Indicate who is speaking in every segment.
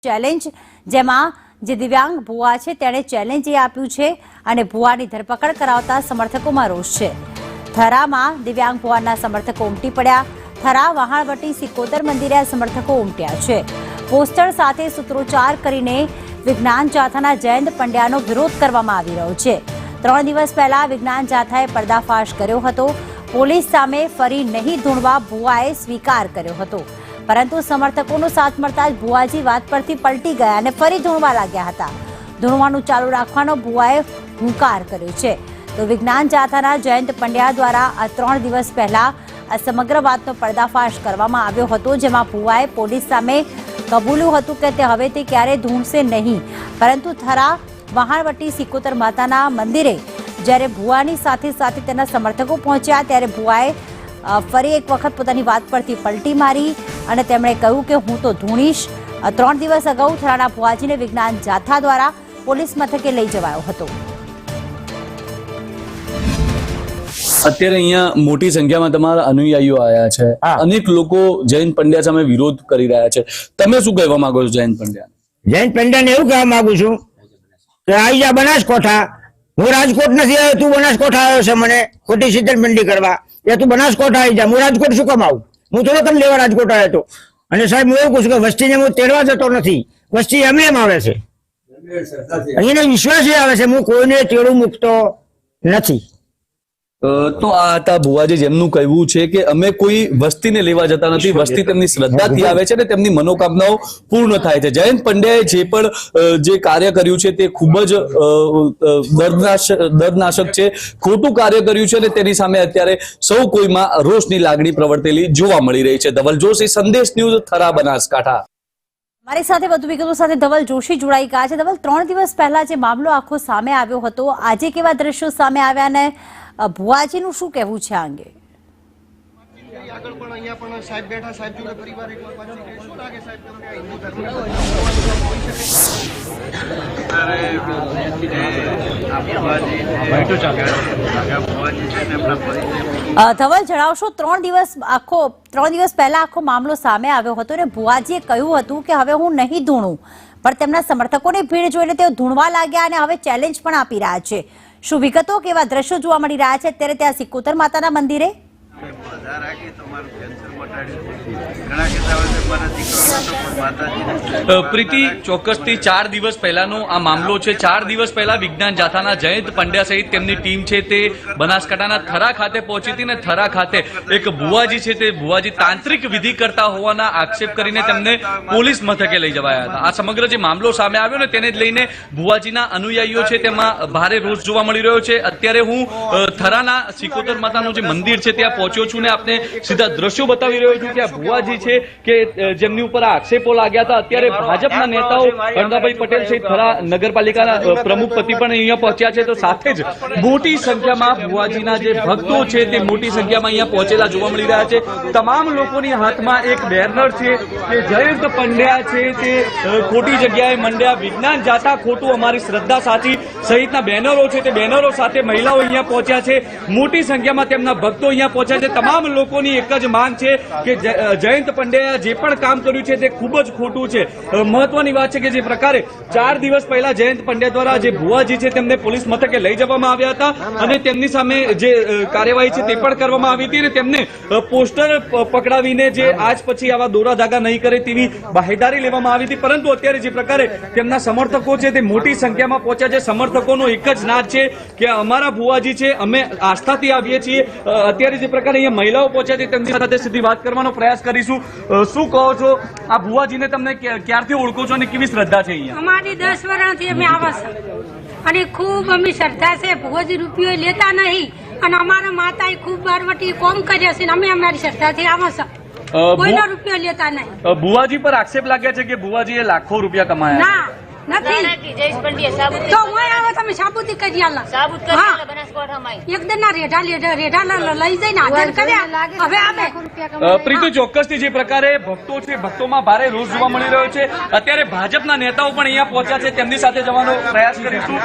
Speaker 1: Challenge જેમાં જે દિવ્યાંગ ભુવા છે તેણે ચેલેન્જ એ આપ્યું છે અને ભુવાની ધરપકડ કરાવતા સમર્થકોમાં રોષ છે। થરામાં દિવ્યાંગ ભુવાના સમર્થકો ઉમટી પડ્યા। થરા વહાણવટી સિકોતર મંદિરે આ સમર્થકો ઉમટ્યા છે। પોસ્ટર સાથે સૂત્રોચ્ચાર કરીને વિજ્ઞાન જાથાના જયંત પંડ્યાનો વિરોધ કરવામાં આવી રહ્યો છે। 3 દિવસ પહેલા વિજ્ઞાન જાથાએ પર્દાફાશ કર્યો હતો। પોલીસ સામે ફરી નહીં ધૂણવા ભુવાએ સ્વીકાર કર્યો હતો, પરંતુ સમર્થકોનો સાથ મળતા જ ભુવાજી વાત પરથી પલટી ગયા અને ફરી ધૂણવા લાગ્યા હતા। ધૂણવાનું ચાલુ રાખવાનો ભુવાએ હુંકાર કર્યો છે। તો વિજ્ઞાન જાથાના જયંત પંડ્યા દ્વારા આ 3 દિવસ પહેલા આ સમગ્ર વાતનો પર્દાફાશ કરવામાં આવ્યો હતો, જેમાં ભુવાએ પોલીસ સામે કબૂલ્યું હતું કે તે હવે તે ક્યારેય ધૂણશે નહીં, પરંતુ થરા વહાણવટી સિકોતર માતાના મંદિરે જ્યારે ભુવાની સાથે સાથે તેના સમર્થકો પહોંચ્યા ત્યારે ભુવાએ ફરી એક વખત પોતાની વાત પરથી પલટી મારી અને તેમણે કહ્યું કે હું તો ધૂણીશ। 3 દિવસ અગાઉ થરાના ભુવાજીને વિજ્ઞાન જાથા દ્વારા પોલીસ મથકે લઈ જવાયો હતો।
Speaker 2: અત્યારે અહીંયા મોટી સંખ્યામાં તમારા અનુયાયીઓ આવ્યા છે, અનેક લોકો જયંત પંડ્યા સામે વિરોધ કરી રહ્યા છે, તમે શું કહેવા માંગો છો જયંત પંડ્યા?
Speaker 3: જયંત પંડ્યાને એવું કહેવા માંગુ છું કે આવી જા બનાસકોઠા, હું રાજકોટ નથી આવ્યો, તું બનાસકોઠા આવ્યો છે મને ખોટી છેતરપિંડી કરવા, એ તું બનાસકોઠા આવી જા, હું રાજકોટ શું કામ આવું? હું થોડો તને લેવા રાજકોટ આવ્યો હતો। અને સાહેબ હું એવું કહું છું કે વસ્તીને હું તેડવા જતો નથી, વસ્તી એમ આવે છે, અહીંનો વિશ્વાસ એ આવે છે, હું કોઈને તેડું મૂકતો નથી।
Speaker 2: તો આ હતા ભુવાજી, જેમનું કહેવું છે કે અમે કોઈ વસ્તીને લેવા જતા નથી, વસ્તી તેમની શ્રદ્ધાથી આવે છે અને તેમની મનોકામનાઓ પૂર્ણ થાય છે। જયંત પંડ્યાએ જે પણ જે કાર્ય કર્યું છે તે ખૂબ જ દર્દનાશક છે, ખોટું કાર્ય કર્યું છે અને તેની સામે અત્યારે સૌ કોઈમાં રોષની લાગણી પ્રવર્તેલી જોવા મળી રહી છે। ધવલ જોશી, સંદેશ ન્યૂઝ, થરા, બનાસકાંઠા।
Speaker 1: મારી સાથે વધુ વિગતો સાથે ધવલ જોશી જોડાઈ ગયા છે। ધવલ, 3 દિવસ પહેલા જે મામલો આખો સામે આવ્યો હતો, આજે કેવા દ્રશ્યો સામે આવ્યા અને ભુવાજીનું શું કહેવું છે આ અંગે?
Speaker 4: આગળ પણ અહીંયા પણ સાહેબ બેઠા, સાહેબ જોડે પરિવાર એક વાર વાતચીત કરી, શું લાગે સાહેબ તમને આ હિન્દુ ધર્મ
Speaker 1: ધવલ, જણાવશો 3 દિવસ પહેલા આખો મામલો સામે આવ્યો હતો અને ભુવાજીએ કહ્યું હતું કે હવે હું નહીં ધૂણું, પણ તેમના સમર્થકોની ભીડ જોઈને તેઓ ધૂણવા લાગ્યા અને હવે ચેલેન્જ પણ આપી રહ્યા છે। શું વિગતો, કેવા દ્રશ્યો જોવા મળી રહ્યા છે અત્યારે ત્યાં સિકોતર માતાના મંદિરે?
Speaker 5: પ્રીતિ, ચોક્કસથી 4 દિવસ પહેલાનો આ મામલો છે। 4 દિવસ પહેલા વિજ્ઞાન જાથાના જયંત પંડ્યા સહિત તેમની ટીમ છે તે બનાસકાંઠાના થરા ખાતે પહોંચી હતી અને થરા ખાતે એક ભુવાજી છે તે ભુવાજી તાંત્રિક વિધિ કરતા હોવાના આક્ષેપ કરીને તેમને પોલીસ મથકે લઈ જવાયા હતા। આ સમગ્ર જે મામલો સામે આવ્યો ને તેને જ લઈને ભુવાજીના અનુયાયીઓ છે તેમાં ભારે રોષ જોવા મળી રહ્યો છે। અત્યારે હું થરાના સિકોતર માતાનું જે મંદિર છે ત્યાં પહોંચ્યો છું ને આપને સીધા દ્રશ્યો બતાવી રહ્યો છું કે આ ભુવાજી છે કે જેમની ઉપર આક્ષેપો લાગ્યા હતા, અત્યારે ભાજપના નેતાઓ ગણદાભાઈ પટેલ સહિત થરા નગરપાલિકાના પ્રમુખ પતિ પણ અહીંયા પહોંચ્યા છે। તો સાથે જ મોટી સંખ્યામાં ભુવાજીના જે ભક્તો છે તે મોટી સંખ્યામાં અહીંયા પહોંચેલા જોવા મળી રહ્યા છે। તમામ લોકોની હાથમાં એક બેનર છે કે જયંત પંડ્યા છે તે ખોટી જગ્યાએ મંડ્યા, વિજ્ઞાન જાતા ખોટું, અમારી શ્રદ્ધા સાચી સહિતના બેનરો છે તે બેનરો સાથે મહિલાઓ અહીંયા પહોંચ્યા છે, મોટી સંખ્યામાં તેમના ભક્તો અહીંયા પહોંચ્યા છે। તમામ લોકોની એક જ માંગ છે કે જયંત પંડ્યાએ જે પણ કામ કર્યું છે તે ખૂબ જ ખોટું છે। મહત્વની વાત છે કે જે પ્રકારે 4 દિવસ પહેલા જયંત પંડ્યા દ્વારા જે ભુવાજી છે તેમને પોલીસ મથકે લઈ જવામાં આવ્યા હતા અને તેમની સામે જે કાર્યવાહી છે તે પણ કરવામાં આવી હતી અને તેમને પોસ્ટર પકડાવીને જે આજ પછી આવા દોરા ધાગા નહીં કરે તેવી બાહેદારી લેવામાં આવી હતી, પરંતુ અત્યારે જે પ્રકારે તેમના સમર્થકો છે તે મોટી સંખ્યામાં પહોંચ્યા છે। સમર્થકોનો એક જ નાદ છે કે અમારા ભુવાજી છે, અમે આસ્થાથી આવીએ છીએ। અત્યારે જે પ્રકારે અહીંયા મહિલાઓ પહોંચ્યા છે તેમની સાથે સીધી વાત કરવાનો પ્રયાસ કરીશું। શું કહો છો, આ ભુવાજીને તમને ક્યારથી ઓળખો છો અને કેવી શ્રદ્ધા છે અહીંયા?
Speaker 6: અમારી 10 વર્ષથી અમે આવા છે અને ખૂબ અમે શ્રદ્ધા છે, ભુવાજી રૂપિયો લેતા નહીં અને અમારા માતાએ ખૂબ બારવટી કોમ કર્યા છે, અમે અમારી શ્રદ્ધાથી આવા છે, કોઈનો રૂપિયો લેતા નહીં।
Speaker 5: ભુવાજી પર આક્ષેપ લાગ્યા છે કે ભુવાજીએ લાખો રૂપિયા કમાયા?
Speaker 6: ના, નથી તો હું આવે તમે સાબુતી કરી આલા એકદમ ના રેઢા લઈ જઈને હાજર કર્યા હવે અમે
Speaker 5: પ્રીતિ, ચોક્કસથી જે પ્રકારે ભક્તો છે, ભક્તોમાં ભારે રોષ જોવા મળી રહ્યો છે. અત્યારે ભાજપના નેતાઓ પણ અહીંયા પહોંચ્યા છે, તેમની સાથે જવાનો પ્રયાસ કરીશું.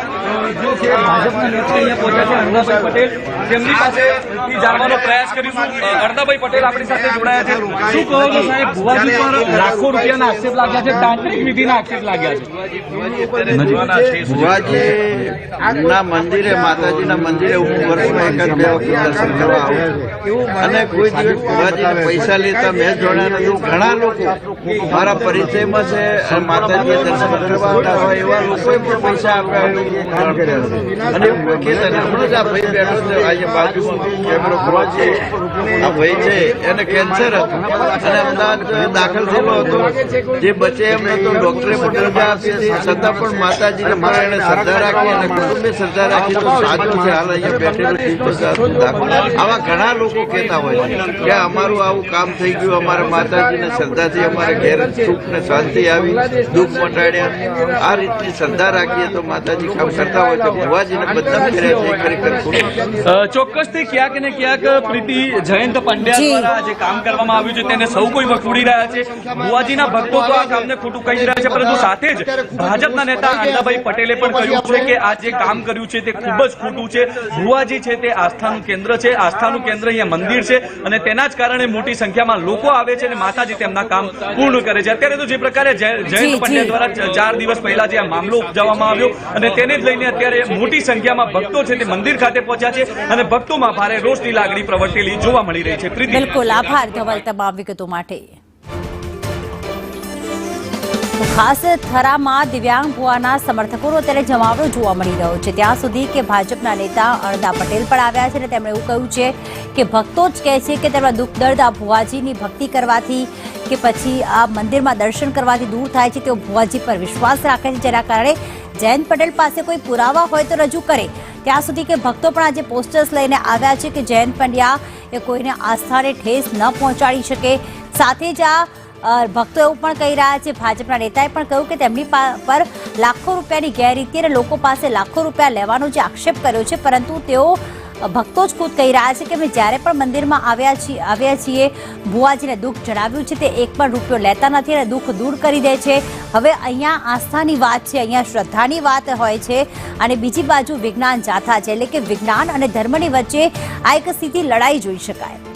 Speaker 5: જે છે ભાજપના નેતા અહીંયા પહોંચ્યા છે, અરદાભાઈ પટેલ, તેમની પાસેથી જાણવાનો પ્રયાસ કરીશું. અરદાભાઈ પટેલ આપણી સાથે જોડાયા છે. શું કહો છો સાહેબ, ભુવાજી પર લાખો રૂપિયાના આક્ષેપ લાગ્યા છે, તાંત્રિક વિધિના આક્ષેપ લાગ્યા છે?
Speaker 7: ભુવાજીના મંદિરે, માતાજીના મંદિરે હું વર્ષમાં એક જ બે વખત દર્શન કરવા આવું છું અને કોઈ દિવસ ભુવાજીને પૈસા લેતા મેં જોડ્યા નથી. ઘણા લોકો મારા પરિચયમાં છે અને માતાજીએ દર્શન કરવા આવતા હોય એવા લોકોએ પણ પૈસા આપ્યા એવું અને એવું કોઈ કહેતા નહીં. હમણાં જ આ ભાઈ બેઠો છે અહીંયા બાજુમાં કેમેરો ભુવાજી, આ ભાઈ છે એને કેન્સર હતું અને અમદાવાદ દાખલ થયેલો હતો. જે બચે એમ નતો, ડોક્ટરે પણ રજા આપી હતી, છતાં પણ માતાજીને મારે એને શ્રદ્ધા રાખી અને કુટુંબે શ્રદ્ધા રાખી તો સાચું છે. હાલ અહીંયા બેઠેલું આવા ઘણા લોકો કહેતા હોય છે કે અમારું આવું કામ થઈ ગયું, અમારે માતાજીને શ્રદ્ધાથી અમારે ઘેર સુખ ને શાંતિ આવી, દુઃખ મટાડ્યા. આ રીતની શ્રદ્ધા રાખીએ તો માતાજી કામ કરતા હોય તો ભુવાજીને બદનામ કર્યા છે ખરેખર ખોટું.
Speaker 5: ચોક્કસથી ક્યાંક ને ક્યાંક પ્રીતિ, જયંત પંડ્યા દ્વારા જે કામ કરવામાં આવ્યું છે તેને સૌ કોઈ વખોડી રહ્યા છે. ભુવાજીના ભક્તો તો આ કામને ખોટું કહી રહ્યા છે, પરંતુ સાથે જ ભાજપના નેતા અરદાભાઈ પટેલે પણ કહ્યું છે કે આ જે કામ કર્યું છે તે ખૂબ જ ખોટું છે. ભુવાજી છે તે આસ્થાનું કેન્દ્ર છે, આસ્થાનું કેન્દ્ર અહીંયા મંદિર છે અને તેના જ કારણે મોટી સંખ્યામાં લોકો આવે છે અને માતાજી તેમના કામ પૂર્ણ કરે છે. અત્યારે તો જે પ્રકારે જયંત પંડ્યા દ્વારા 4 દિવસ પહેલા જે આ મામલો ઉપજાવવામાં આવ્યો અને તેને જ લઈને અત્યારે મોટી સંખ્યામાં ભક્તો છે તે મંદિર ખાતે પહોંચ્યા છે અને ભક્તોમાં ભારે રોષની લાગણી પ્રવર્તેલી જોવા મળી રહી છે. પ્રીતિ,
Speaker 1: બિલકુલ આભાર ધવલ તમામ વિગતો માટે. તો ખાસ થરામાં દિવ્યાંગ ભુવાના સમર્થકોનો અત્યારે જમાવડો જોવા મળી રહ્યો છે. ત્યાં સુધી કે ભાજપના નેતા અરદા પટેલ પણ આવ્યા છે અને તેમણે એવું કહ્યું છે કે ભક્તો જ કહે છે કે તેમના દુઃખ દર્દ આ ભુવાજીની ભક્તિ કરવાથી કે પછી આ મંદિરમાં દર્શન કરવાથી દૂર થાય છે. તેઓ ભુવાજી પર વિશ્વાસ રાખે છે, જેના કારણે જયંત પટેલ પાસે કોઈ પુરાવા હોય તો રજૂ કરે. ત્યાં સુધી કે ભક્તો પણ આજે પોસ્ટર્સ લઈને આવ્યા છે કે જયંત પંડ્યા એ કોઈને આસ્થાને ઠેસ ન પહોંચાડી શકે. સાથે જ આ ભક્તો એવું પણ કહી રહ્યા છે, ભાજપના નેતાએ પણ કહ્યું કે તેમની પર લાખો રૂપિયાની ગેરરીતિ અને લોકો પાસે લાખો રૂપિયા લેવાનો જે આક્ષેપ કર્યો છે, પરંતુ તેઓ ભક્તો જ ખુદ કહી રહ્યા છે કે અમે જ્યારે પણ મંદિરમાં આવ્યા છીએ ભુવાજીને દુઃખ જણાવ્યું છે તે એક પણ રૂપિયો લેતા નથી અને દુઃખ દૂર કરી દે છે. હવે અહીંયા આસ્થાની વાત છે, અહીંયા શ્રદ્ધાની વાત હોય છે અને બીજી બાજુ વિજ્ઞાન જાથા છે, એટલે કે વિજ્ઞાન અને ધર્મની વચ્ચે આ એક સીધી લડાઈ જોઈ શકાય.